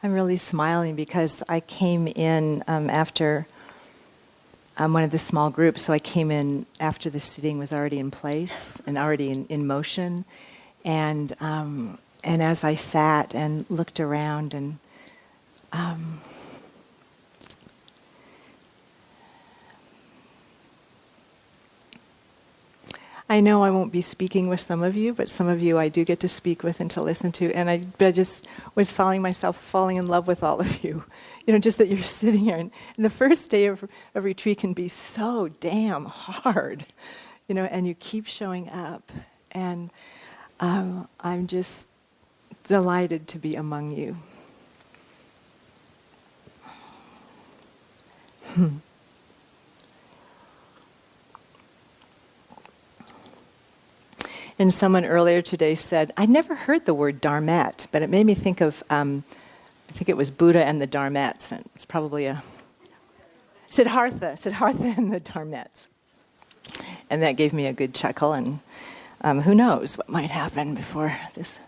I'm really smiling because I came in after one of the small groups, so I came in after the sitting was already in place and already in motion. And as I sat and looked around and I know I won't be speaking with some of you, but some of you I do get to speak with and to listen to. And I just was falling in love with all of you. Just that you're sitting here. And the first day of retreat can be so damn hard, and you keep showing up. And I'm just delighted to be among you. And someone earlier today said, I never heard the word dharmet, but it made me think of, I think it was Buddha and the dharmets. And it's probably Siddhartha and the dharmets. And that gave me a good chuckle, and who knows what might happen before this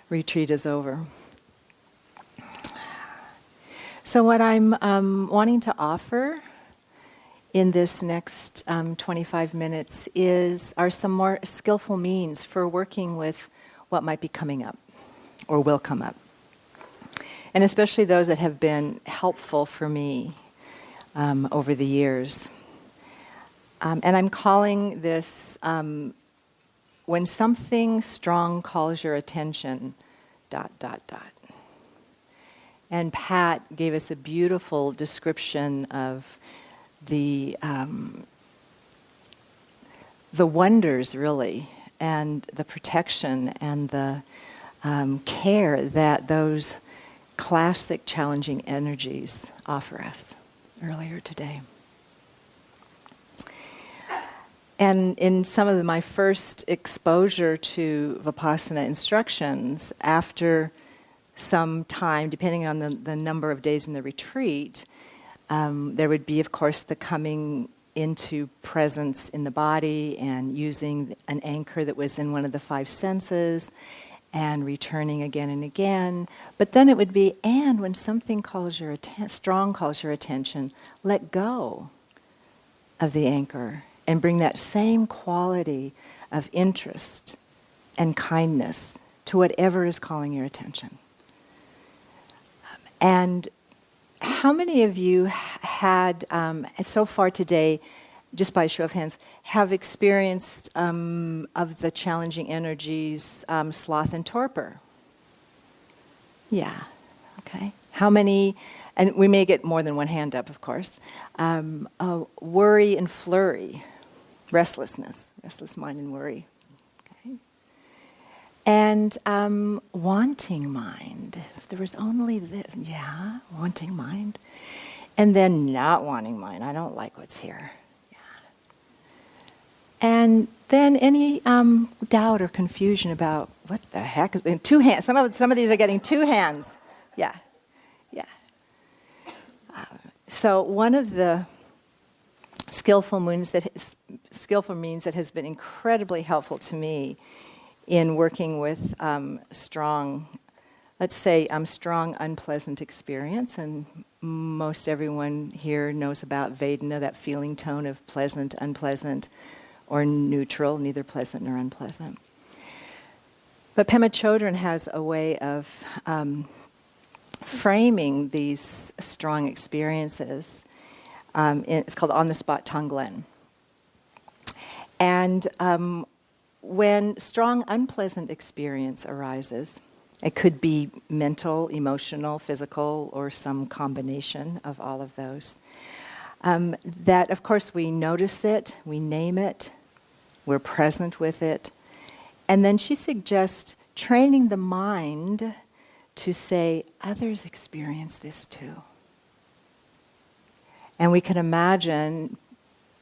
retreat is over. So what I'm wanting to offer in this next 25 minutes are some more skillful means for working with what might be coming up or will come up. And especially those that have been helpful for me over the years. And I'm calling this, when something strong calls your attention, ... And Pat gave us a beautiful description of the wonders, really, and the protection and the care that those classic challenging energies offer us earlier today. And in some of my first exposure to Vipassana instructions, after some time, depending on the number of days in the retreat, there would be, of course, the coming into presence in the body and using an anchor that was in one of the five senses and returning again and again. But then it would be, and when something strong calls your attention, let go of the anchor and bring that same quality of interest and kindness to whatever is calling your attention. And how many of you had, so far today, just by a show of hands, have experienced of the challenging energies, sloth and torpor? Yeah, okay. How many, and we may get more than one hand up, of course, worry and flurry, restless mind and worry. Okay. And wanting mind. If there was only this, yeah, wanting mind. And then not wanting mind. I don't like what's here. Yeah. And then any doubt or confusion about what the heck is in two hands. Some of these are getting two hands. Yeah, yeah. So one of the skillful means that has been incredibly helpful to me in working with strong, strong unpleasant experience, and most everyone here knows about Vedana, that feeling tone of pleasant, unpleasant, or neutral, neither pleasant nor unpleasant. But Pema Chodron has a way of framing these strong experiences. It's called on-the-spot Tonglen. And when strong unpleasant experience arises, it could be mental, emotional, physical, or some combination of all of those. That, of course, we notice it, we name it, we're present with it. And then she suggests training the mind to say, others experience this too. And we can imagine,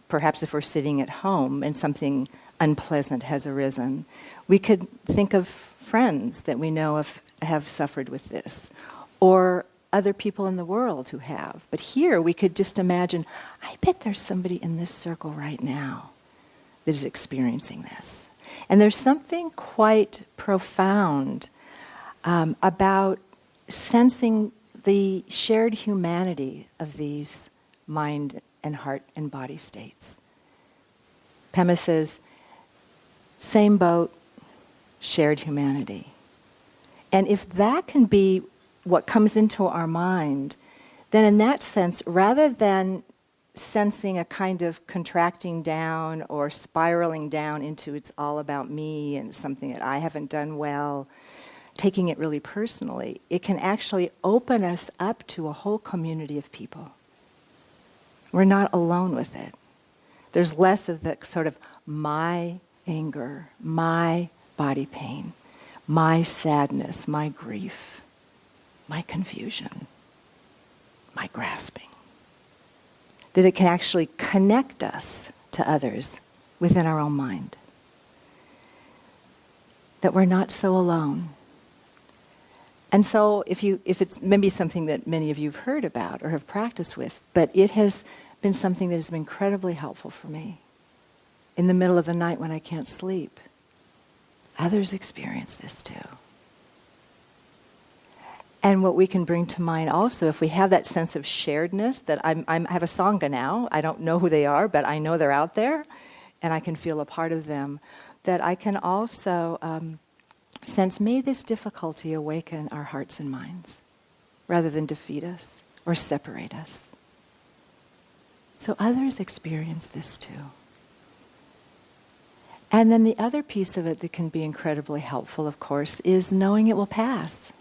perhaps if we're sitting at home and something unpleasant has arisen, we could think of friends that we know have suffered with this, or other people in the world who have. But here we could just imagine, I bet there's somebody in this circle right now that is experiencing this. And there's something quite profound about sensing the shared humanity of these mind and heart and body states. Pema says, same boat, shared humanity. And if that can be what comes into our mind, then in that sense, rather than sensing a kind of contracting down or spiraling down into it's all about me and something that I haven't done well, taking it really personally, it can actually open us up to a whole community of people. We're not alone with it. There's less of the sort of my anger, my body pain, my sadness, my grief, my confusion, my grasping. That it can actually connect us to others within our own mind. That we're not so alone. And so if it's maybe something that many of you have heard about or have practiced with, but it has been something that has been incredibly helpful for me. In the middle of the night when I can't sleep, others experience this too. And what we can bring to mind also, if we have that sense of sharedness, that I have a Sangha now, I don't know who they are, but I know they're out there, and I can feel a part of them, that I can also sense, may this difficulty awaken our hearts and minds, rather than defeat us or separate us. So others experience this too. And then the other piece of it that can be incredibly helpful, of course, is knowing it will pass.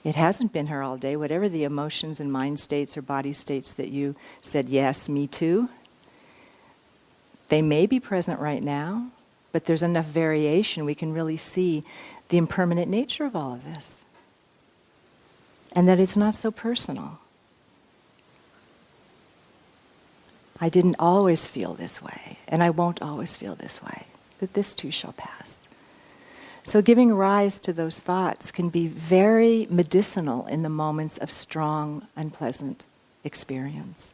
It hasn't been here all day. Whatever the emotions and mind states or body states that you said, yes, me too, they may be present right now, but there's enough variation we can really see the impermanent nature of all of this. And that it's not so personal. I didn't always feel this way, and I won't always feel this way, that this too shall pass. So giving rise to those thoughts can be very medicinal in the moments of strong, unpleasant experience.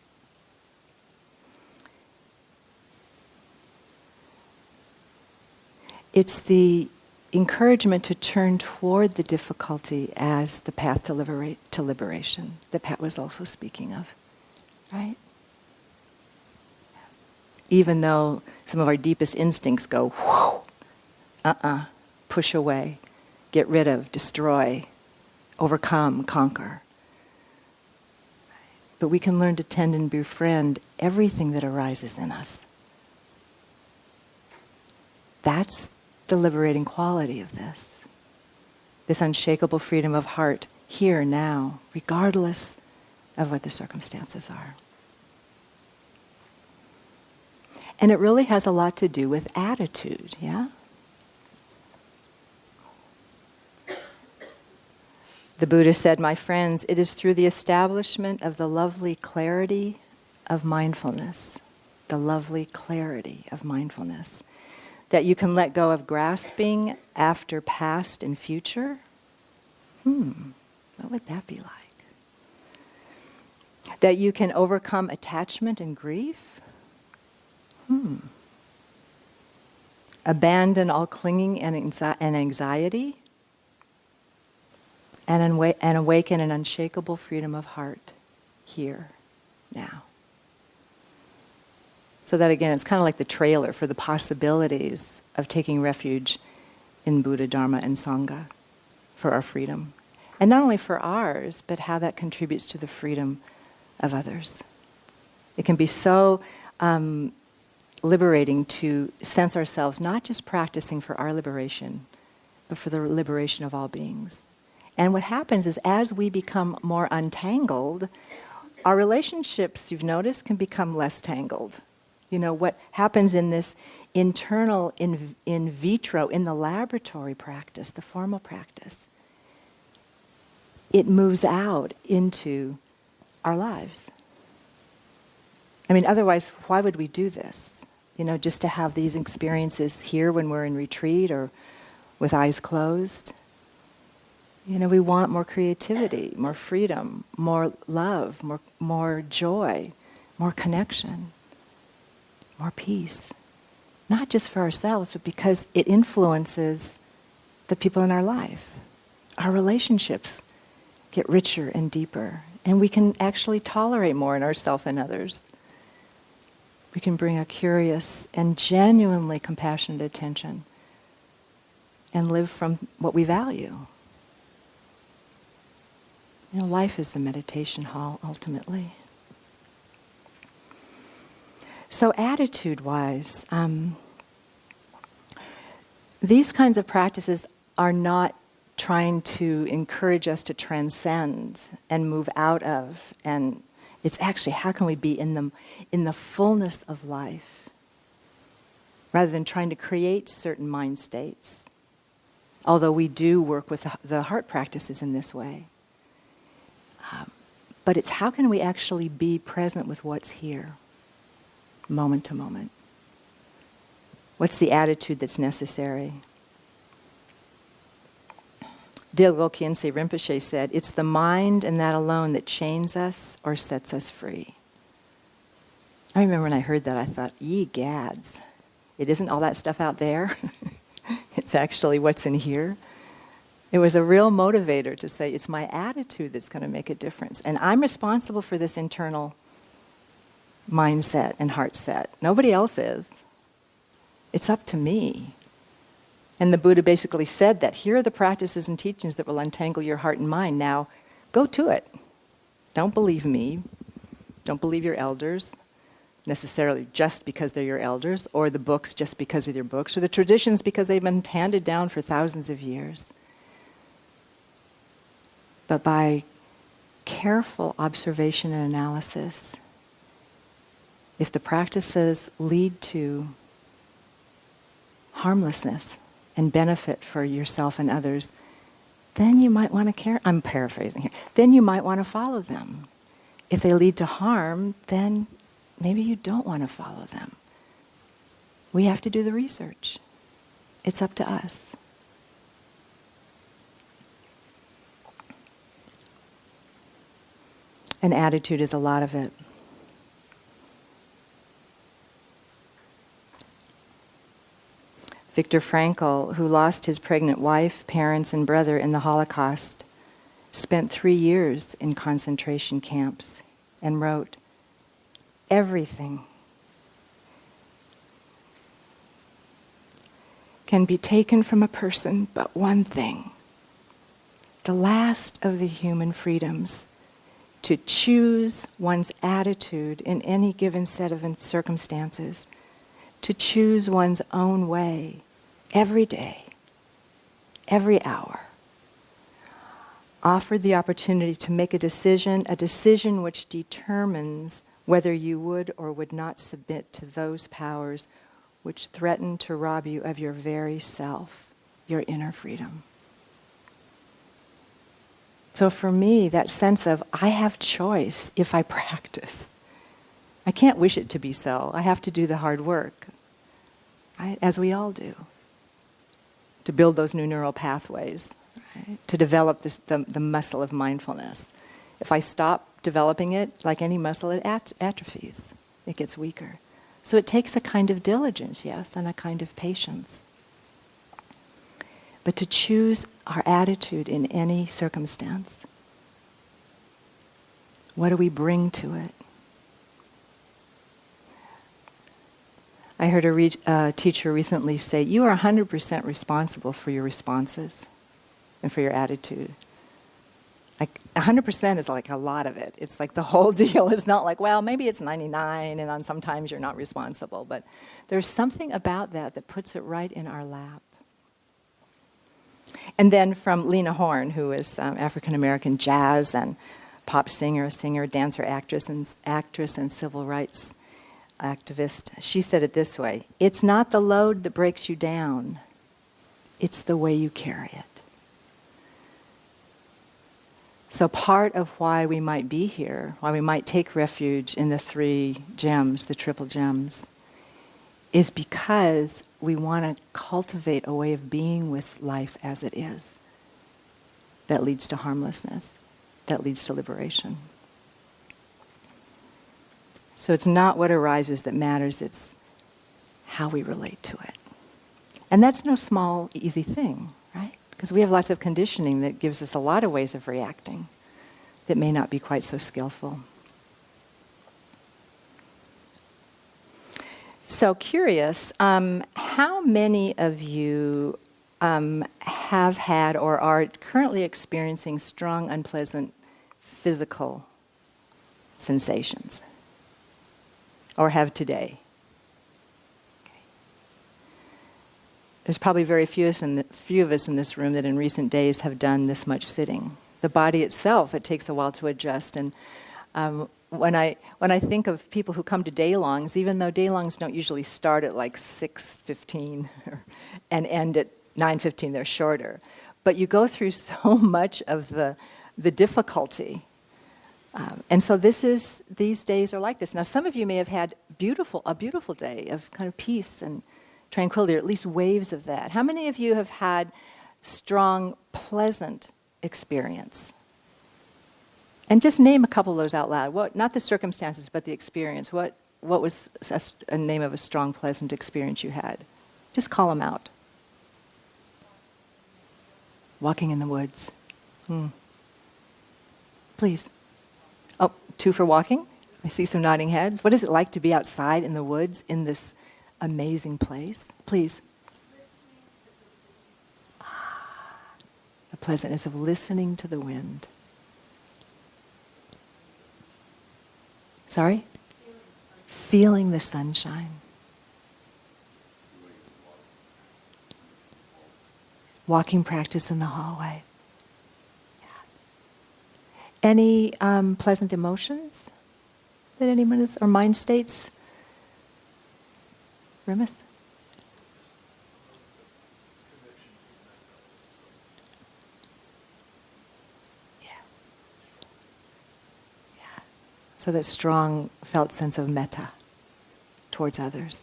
It's the encouragement to turn toward the difficulty as the path to liberation that Pat was also speaking of, right? Even though some of our deepest instincts go, whoo, push away, get rid of, destroy, overcome, conquer. But we can learn to tend and befriend everything that arises in us. That's the liberating quality of this. This unshakable freedom of heart, here, now, regardless of what the circumstances are. And it really has a lot to do with attitude, yeah? The Buddha said, my friends, it is through the establishment of the lovely clarity of mindfulness, the lovely clarity of mindfulness, that you can let go of grasping after past and future. What would that be like? That you can overcome attachment and grief. Abandon all clinging and anxiety. And awaken an unshakable freedom of heart here, now. So that again, it's kind of like the trailer for the possibilities of taking refuge in Buddha, Dharma, and Sangha for our freedom. And not only for ours, but how that contributes to the freedom of others. It can be so liberating to sense ourselves not just practicing for our liberation, but for the liberation of all beings. And what happens is as we become more untangled, our relationships, you've noticed, can become less tangled. You know, what happens in this internal, in vitro, in the laboratory practice, the formal practice, it moves out into our lives. I mean, otherwise, why would we do this? You know, just to have these experiences here when we're in retreat or with eyes closed. You know, we want more creativity, more freedom, more love, more joy, more connection, more peace. Not just for ourselves, but because it influences the people in our life. Our relationships get richer and deeper. And we can actually tolerate more in ourselves and others. We can bring a curious and genuinely compassionate attention and live from what we value. You know, life is the meditation hall, ultimately. So attitude-wise, these kinds of practices are not trying to encourage us to transcend and move out of, and it's actually how can we be in the fullness of life, rather than trying to create certain mind states. Although we do work with the heart practices in this way. But it's how can we actually be present with what's here, moment to moment. What's the attitude that's necessary? Dilgo Khyentse Rinpoche said, it's the mind and that alone that chains us or sets us free. I remember when I heard that, I thought, ye gads, it isn't all that stuff out there. It's actually what's in here. It was a real motivator to say, it's my attitude that's going to make a difference. And I'm responsible for this internal mindset and heart set. Nobody else is. It's up to me. And the Buddha basically said that here are the practices and teachings that will untangle your heart and mind. Now, go to it. Don't believe me. Don't believe your elders necessarily just because they're your elders, or the books just because of their books, or the traditions because they've been handed down for thousands of years. But by careful observation and analysis, if the practices lead to harmlessness and benefit for yourself and others, then you might want to care. I'm paraphrasing here. Then you might want to follow them. If they lead to harm, then maybe you don't want to follow them. We have to do the research. It's up to us. And attitude is a lot of it. Viktor Frankl, who lost his pregnant wife, parents, and brother in the Holocaust, spent 3 years in concentration camps and wrote, everything can be taken from a person but one thing, the last of the human freedoms, to choose one's attitude in any given set of circumstances, to choose one's own way every day, every hour. Offered the opportunity to make a decision which determines whether you would or would not submit to those powers which threaten to rob you of your very self, your inner freedom. So for me, that sense of, I have choice if I practice. I can't wish it to be so. I have to do the hard work, right? As we all do, to build those new neural pathways, right? To develop the muscle of mindfulness. If I stop developing it, like any muscle, it atrophies. It gets weaker. So it takes a kind of diligence, yes, and a kind of patience. But to choose our attitude in any circumstance. What do we bring to it? I heard a teacher recently say, you are 100% responsible for your responses and for your attitude. Like 100% is like a lot of it. It's like the whole deal. It's not like, well, maybe it's 99 and on sometimes you're not responsible. But there's something about that puts it right in our lap. And then from Lena Horne, who is African-American jazz and pop singer, dancer, actress, and civil rights activist, she said it this way, it's not the load that breaks you down, it's the way you carry it. So part of why we might be here, why we might take refuge in the 3 gems, the triple gems, is because we want to cultivate a way of being with life as it is that leads to harmlessness, that leads to liberation. So it's not what arises that matters, it's how we relate to it. And that's no small, easy thing, right? Because we have lots of conditioning that gives us a lot of ways of reacting. that may not be quite so skillful. So curious, how many of you have had or are currently experiencing strong, unpleasant physical sensations? Or have today? Okay. There's probably very few of us in this room that in recent days have done this much sitting. The body itself, it takes a while to adjust. And when I think of people who come to daylongs, even though daylongs don't usually start at like 6:15 and end at 9:15, they're shorter. But you go through so much of the difficulty. And so these days are like this. Now, some of you may have had a beautiful day of kind of peace and tranquility, or at least waves of that. How many of you have had strong, pleasant experience? And just name a couple of those out loud. Not the circumstances, but the experience. What was a name of a strong, pleasant experience you had? Just call them out. Walking in the woods. Please. Oh, 2 for walking. I see some nodding heads. What is it like to be outside in the woods in this amazing place? Please. The pleasantness of listening to the wind. Sorry? Feeling the sunshine. Walking practice in the hallway. Any pleasant emotions that anyone is, or mind states? Remus? Yeah. Yeah. So that strong felt sense of metta towards others.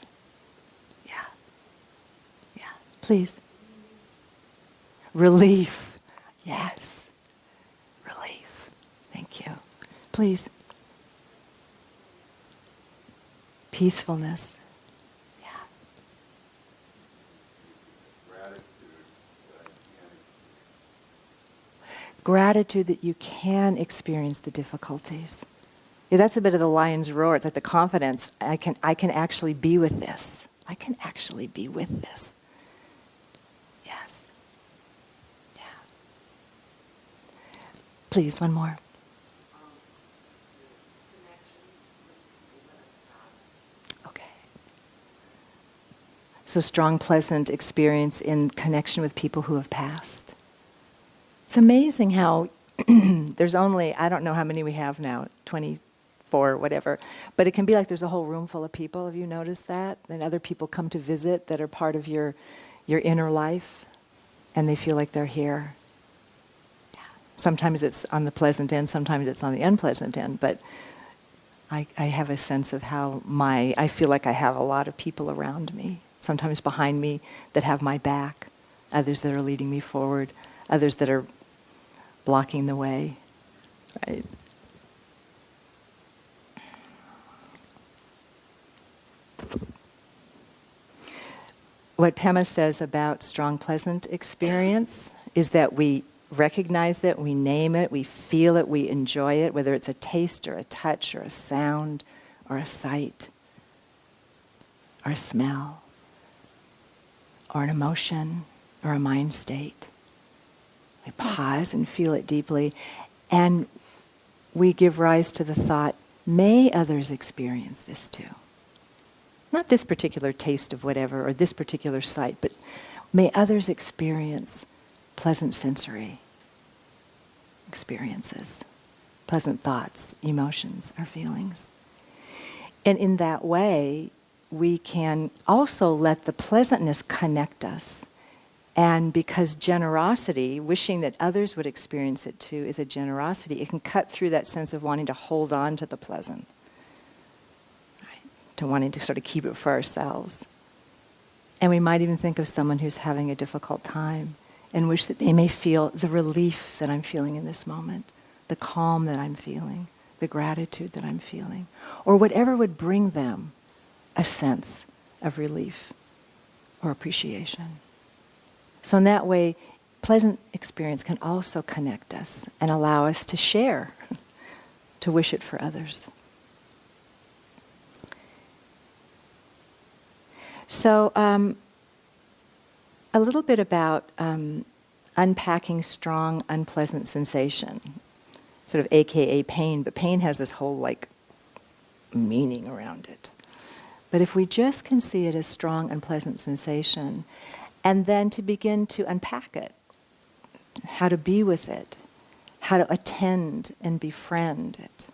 Yeah. Yeah. Please. Relief. Yes. Thank you. Please. Peacefulness. Yeah. Gratitude that you can experience the difficulties. Yeah, that's a bit of the lion's roar. It's like the confidence. I can actually be with this. I can actually be with this. Yes. Yeah. Please, one more. So strong, pleasant experience in connection with people who have passed. It's amazing how there's only, I don't know how many we have now, 24, whatever, but it can be like there's a whole room full of people. Have you noticed that? And other people come to visit that are part of your inner life, and they feel like they're here. Yeah. Sometimes it's on the pleasant end, sometimes it's on the unpleasant end, but I have a sense of how I feel like I have a lot of people around me. Sometimes behind me that have my back, others that are leading me forward, others that are blocking the way, right? What Pema says about strong, pleasant experience is that we recognize it, we name it, we feel it, we enjoy it, whether it's a taste or a touch or a sound or a sight or a smell, or an emotion, or a mind state. We pause and feel it deeply, and we give rise to the thought, may others experience this too. Not this particular taste of whatever, or this particular sight, but may others experience pleasant sensory experiences, pleasant thoughts, emotions, or feelings. And in that way, we can also let the pleasantness connect us. And because generosity, wishing that others would experience it too, is a generosity, it can cut through that sense of wanting to hold on to the pleasant, right? To wanting to sort of keep it for ourselves. And we might even think of someone who's having a difficult time and wish that they may feel the relief that I'm feeling in this moment, the calm that I'm feeling, the gratitude that I'm feeling, or whatever would bring them a sense of relief or appreciation. So in that way, pleasant experience can also connect us and allow us to share to wish it for others. So a little bit about unpacking strong, unpleasant sensation, sort of AKA pain, but pain has this whole like meaning around it. But if we just can see it as strong, unpleasant sensation, and then to begin to unpack it, how to be with it, how to attend and befriend it.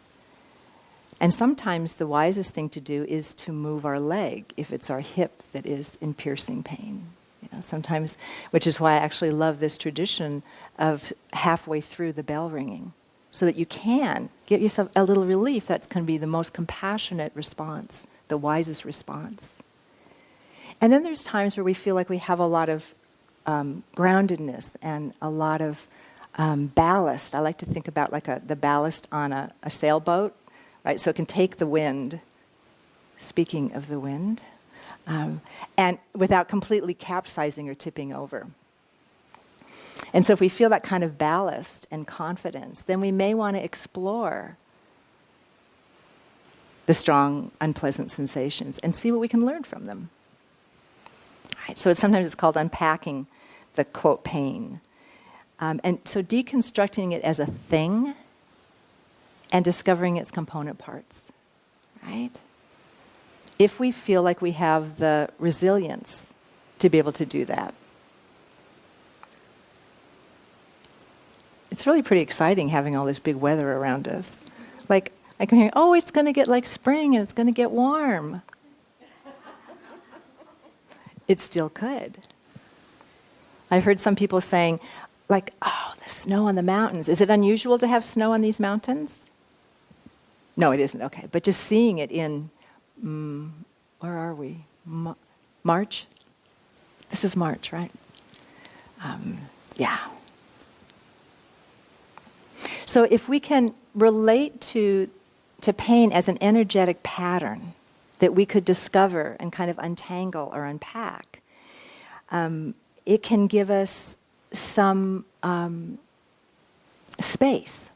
And sometimes the wisest thing to do is to move our leg if it's our hip that is in piercing pain. Sometimes, which is why I actually love this tradition of halfway through the bell ringing, so that you can get yourself a little relief. That's going to be the most compassionate response, the wisest response. And then there's times where we feel like we have a lot of groundedness and a lot of ballast. I like to think about like the ballast on a sailboat, right? So it can take the wind. Speaking of the wind. And without completely capsizing or tipping over. And so if we feel that kind of ballast and confidence, then we may want to explore the strong, unpleasant sensations and see what we can learn from them. Right, so sometimes it's called unpacking the, quote, pain. And so deconstructing it as a thing and discovering its component parts, right? If we feel like we have the resilience to be able to do that. It's really pretty exciting having all this big weather around us. Like, I can hear, oh, it's going to get like spring and it's going to get warm. It still could. I've heard some people saying, like, oh, the snow on the mountains. Is it unusual to have snow on these mountains? No, it isn't. Okay. But just seeing it in... where are we? March? This is March, right? Yeah. So if we can relate to pain as an energetic pattern that we could discover and kind of untangle or unpack, it can give us some space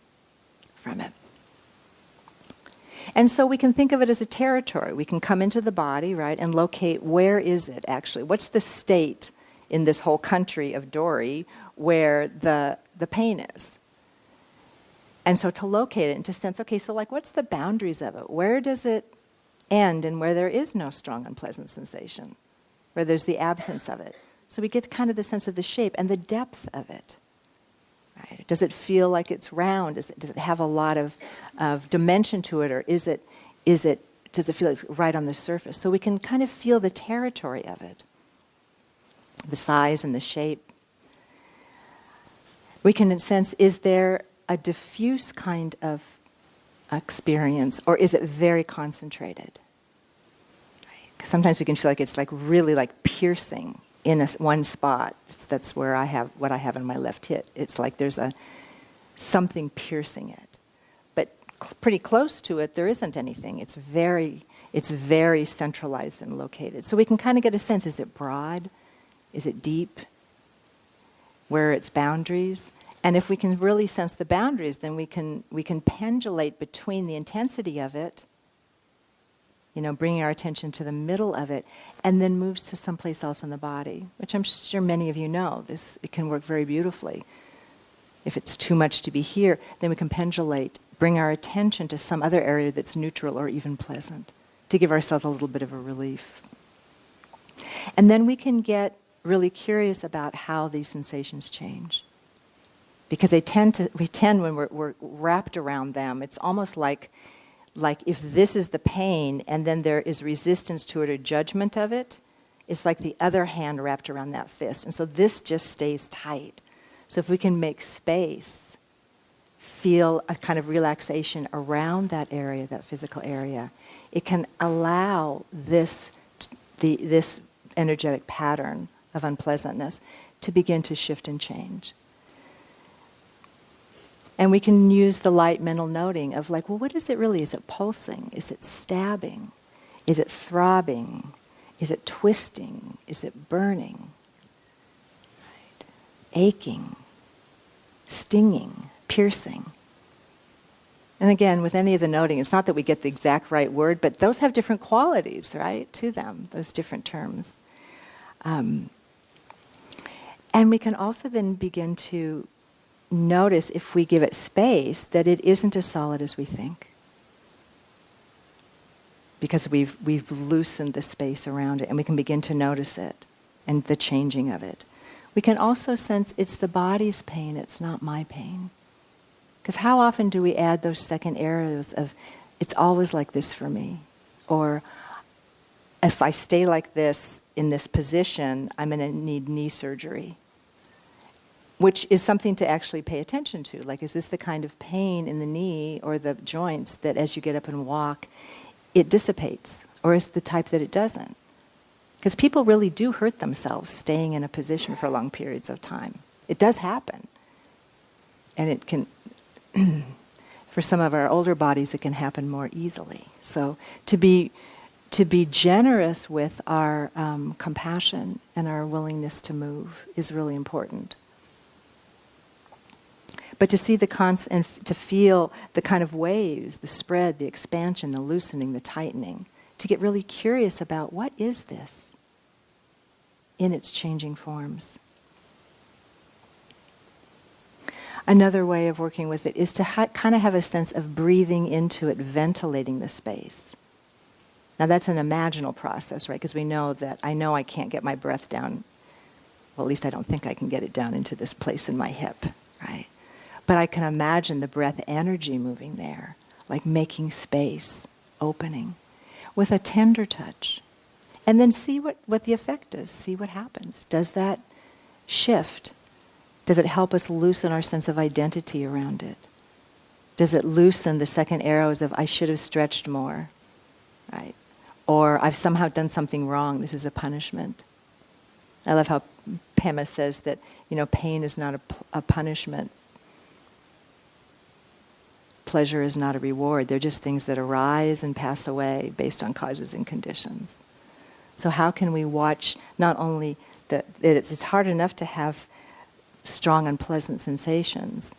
from it. And so we can think of it as a territory. We can come into the body, right, and locate where is it actually? What's the state in this whole country of Dori where the pain is? And so to locate it and to sense, okay, so like what's the boundaries of it? Where does it end and where there is no strong unpleasant sensation? Where there's the absence of it. So we get kind of the sense of the shape and the depth of it. Right? Does it feel like it's round? Does it have a lot of dimension to it, or does it feel like it's right on the surface? So we can kind of feel the territory of it, the size and the shape. We can sense, is there a diffuse kind of experience, or is it very concentrated? Right? 'Cause sometimes we can feel like it's like really like piercing in one spot. That's where I have what I have in my left hip. It's like there's something piercing it. But pretty close to it, there isn't anything. It's very centralized and located. So we can kind of get a sense, is it broad? Is it deep? Where are its boundaries? And if we can really sense the boundaries, then we can pendulate between the intensity of it, bringing our attention to the middle of it, and then moves to someplace else in the body, which I'm sure many of you know. It can work very beautifully. If it's too much to be here, then we can pendulate, bring our attention to some other area that's neutral or even pleasant, to give ourselves a little bit of a relief. And then we can get really curious about how these sensations change. Because we tend when we're wrapped around them, it's almost like if this is the pain and then there is resistance to it or judgment of it, it's like the other hand wrapped around that fist. And so this just stays tight. So if we can make space, feel a kind of relaxation around that area, that physical area, it can allow this energetic pattern of unpleasantness to begin to shift and change. And we can use the light mental noting of like, well, what is it really? Is it pulsing? Is it stabbing? Is it throbbing? Is it twisting? Is it burning? Right? Aching, stinging, piercing. And again, with any of the noting, it's not that we get the exact right word, but those have different qualities, right, to them, those different terms. And we can also then begin to notice, if we give it space, that it isn't as solid as we think. Because we've loosened the space around it, and we can begin to notice it and the changing of it. We can also sense it's the body's pain, it's not my pain. Because how often do we add those second arrows of, it's always like this for me? Or, if I stay like this in this position, I'm going to need knee surgery. Which is something to actually pay attention to. Like, is this the kind of pain in the knee or the joints that as you get up and walk, it dissipates? Or is it the type that it doesn't? Because people really do hurt themselves staying in a position for long periods of time. It does happen. And it can, for some of our older bodies, it can happen more easily. So to be generous with our compassion and our willingness to move is really important. But to see and to feel the kind of waves, the spread, the expansion, the loosening, the tightening, to get really curious about what is this in its changing forms. Another way of working with it is to kind of have a sense of breathing into it, ventilating the space. Now that's an imaginal process, right? Because we know that I know I can't get my breath down. Well, at least I don't think I can get it down into this place in my hip, right? But I can imagine the breath energy moving there, like making space, opening, with a tender touch. And then see what the effect is, see what happens. Does that shift? Does it help us loosen our sense of identity around it? Does it loosen the second arrows of, I should have stretched more, right? Or I've somehow done something wrong, this is a punishment. I love how Pema says that, pain is not a punishment. Pleasure is not a reward. They're just things that arise and pass away based on causes and conditions. So how can we watch not only that it's hard enough to have strong unpleasant sensations,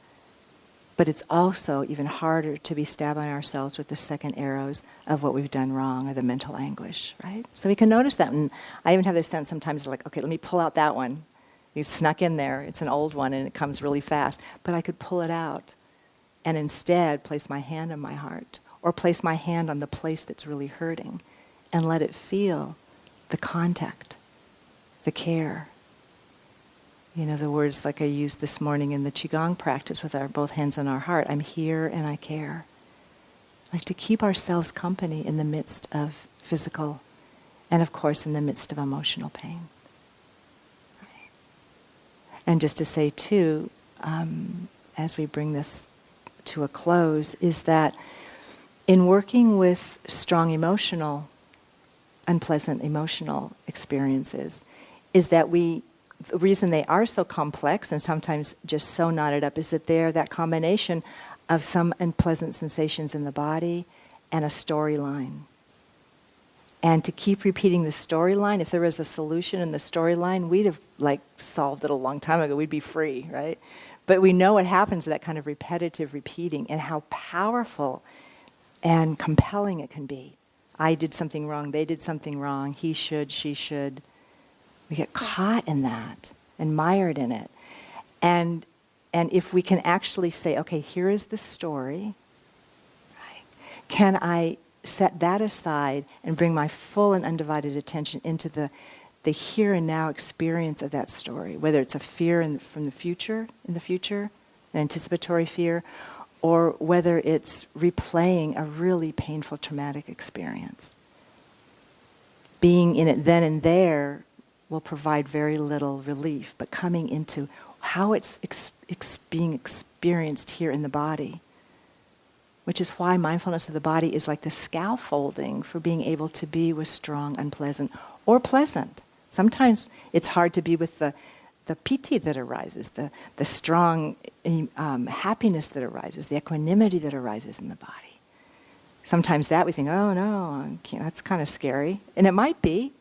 but it's also even harder to be stabbing ourselves with the second arrows of what we've done wrong or the mental anguish, right? So we can notice that. And I even have this sense sometimes like, okay, let me pull out that one. It's snuck in there. It's an old one and it comes really fast. But I could pull it out and instead place my hand on my heart or place my hand on the place that's really hurting and let it feel the contact, the care. The words like I used this morning in the Qigong practice with our both hands on our heart. I'm here and I care. Like to keep ourselves company in the midst of physical and of course in the midst of emotional pain. Right. And just to say too, as we bring this to a close, is that in working with strong unpleasant emotional experiences, is that the reason they are so complex and sometimes just so knotted up is that they're that combination of some unpleasant sensations in the body and a storyline. And to keep repeating the storyline, if there was a solution in the storyline, we'd have solved it a long time ago. We'd be free, right? But we know what happens to that kind of repetitive repeating and how powerful and compelling it can be. I did something wrong, they did something wrong, he should, she should. We get caught in that and mired in it. And if we can actually say, okay, here is the story, right? Can I set that aside and bring my full and undivided attention into the here and now experience of that story, whether it's a fear from the future, an anticipatory fear, or whether it's replaying a really painful, traumatic experience. Being in it then and there will provide very little relief, but coming into how it's being experienced here in the body, which is why mindfulness of the body is like the scaffolding for being able to be with strong, unpleasant, or pleasant. Sometimes it's hard to be with the piti that arises, the strong happiness that arises, the equanimity that arises in the body. Sometimes that we think, oh no, that's kind of scary. And it might be.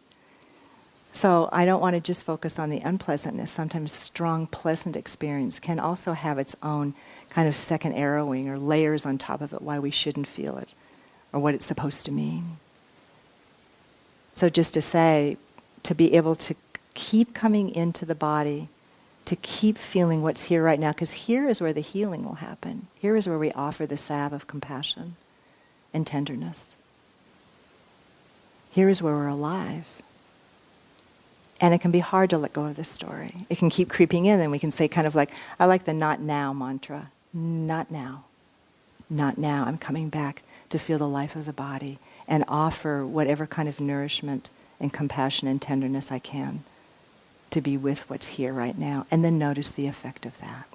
So I don't want to just focus on the unpleasantness. Sometimes strong, pleasant experience can also have its own kind of second arrowing or layers on top of it why we shouldn't feel it or what it's supposed to mean. So just to say, to be able to keep coming into the body, to keep feeling what's here right now, because here is where the healing will happen. Here is where we offer the salve of compassion and tenderness. Here is where we're alive. And it can be hard to let go of the story. It can keep creeping in, and we can say kind of like, I like the not now mantra. Not now. Not now. I'm coming back to feel the life of the body and offer whatever kind of nourishment and compassion and tenderness I can to be with what's here right now. And then notice the effect of that.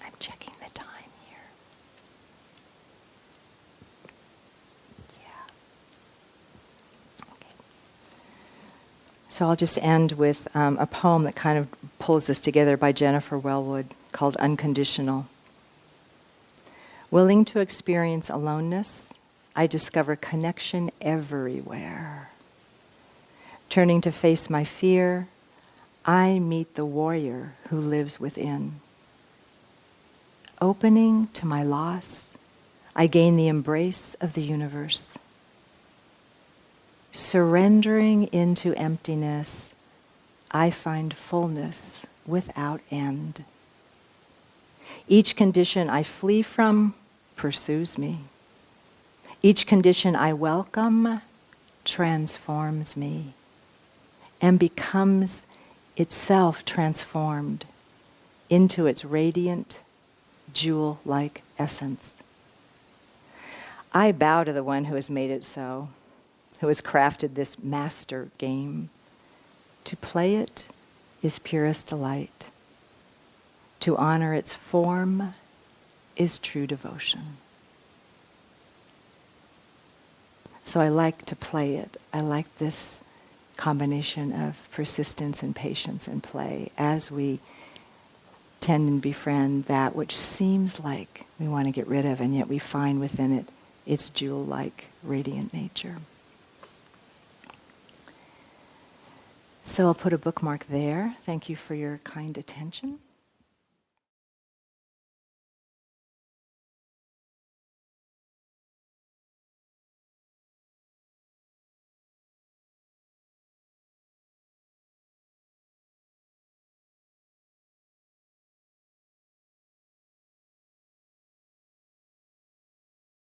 I'm checking the time here. Yeah. Okay. So I'll just end with a poem that kind of pulls this together by Jennifer Wellwood called Unconditional. Willing to experience aloneness, I discover connection everywhere. Turning to face my fear, I meet the warrior who lives within. Opening to my loss, I gain the embrace of the universe. Surrendering into emptiness, I find fullness without end. Each condition I flee from pursues me. Each condition I welcome transforms me and becomes itself transformed into its radiant, jewel-like essence. I bow to the one who has made it so, who has crafted this master game. To play it is purest delight. To honor its form is true devotion. So I like to play it. I like this combination of persistence and patience and play as we tend and befriend that which seems like we want to get rid of, and yet we find within it its jewel-like radiant nature. So I'll put a bookmark there. Thank you for your kind attention.